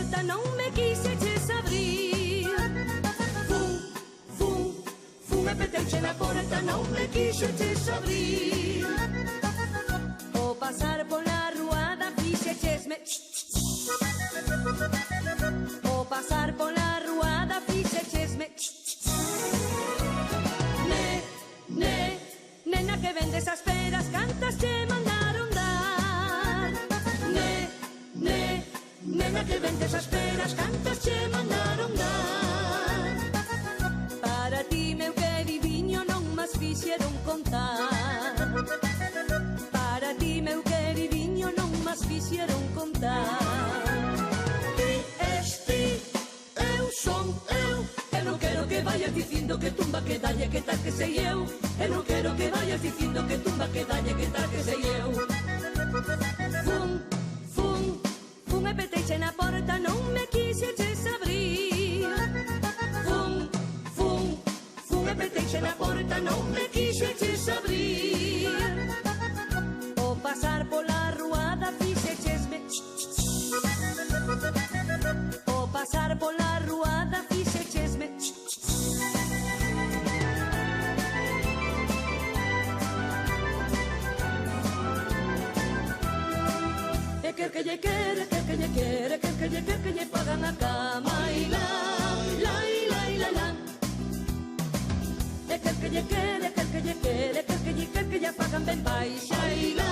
porta non me quixeches abrir. Fun e peteuche na porta non me quixeches abrir. O pasar pola ruada fixechesme. O pasar pola ruada fixechesme. Nena que vendes as peras, cantas che mandaron dar. Nena que vendes as peras, cantas che mandaron dar. Para ti, meu queridiño, non mas fixeron contar. Para ti, meu queridiño, non mas fixeron contar. Ti es ti, eu son eu. Eu non quero que vayas dicindo que tumba que dalle, que tal que sei eu. Eu non quero que vayas dicindo que tumba que dalle, que tal que sei eu. Fun e peteiche na porta, non me quixeches abrir. Fun e peteiche na porta, non me quixeches abrir. O pasar pola ruada fixechesme. O pasar pola ruada fixechesme. Quer que lle quere, quer que lle quere, quer que lle pagan a cama. Y la, quer que lle quere, quer que lle quere, quer que lle pagan ben baixa. Y la.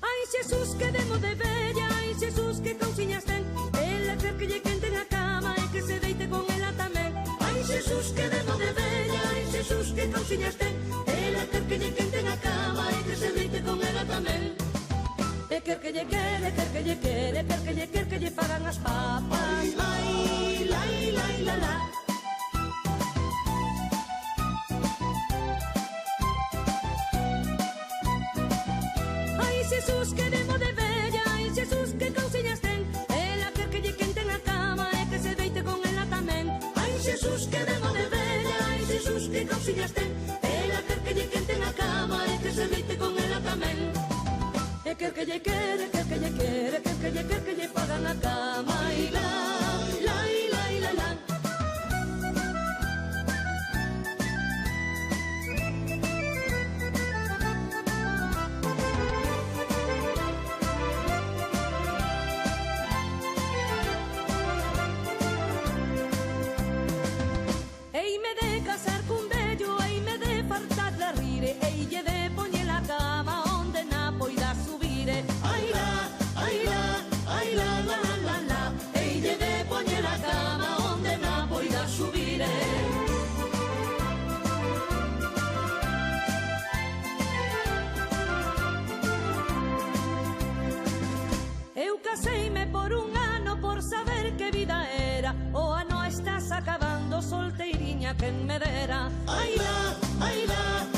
Ai, Xesús, que demo de bella, ai, Xesús, que cousiñas ten. Ela quer que lle quenten a cama e que se deite con ela tamén. Ai, Xesús, que demo de bella, ai, Xesús, que cousiñas ten. Ela quer que lle quenten a cama e que se deite con ela tamén. E quer que lle quere, quer que lle quere, quer que lle pagan as papas. Ai, la. Ai, Xesús, que demo de bella, ai, Xesús, que cousiñas ten. Ela quer que lle quenten a cama e que se deite con ela tamén. Ai, Xesús, que demo de bella, ai, Xesús, que cousiñas ten. Ela quer que lle quenten a cama e que se deite con ela tamén. E quer que lle quere, quer que lle quere, quer que lle pagan a cama. Y la. Eime de casar cun vello, eime de fartarla rire, eille de poñer a cama onde na poida subire. Ai la, eille de poñer a cama onde na poida subire. Eu caseime por un ano por saber que vida era. O ano estás acabando, solteiriña, quen me dera. Ai la,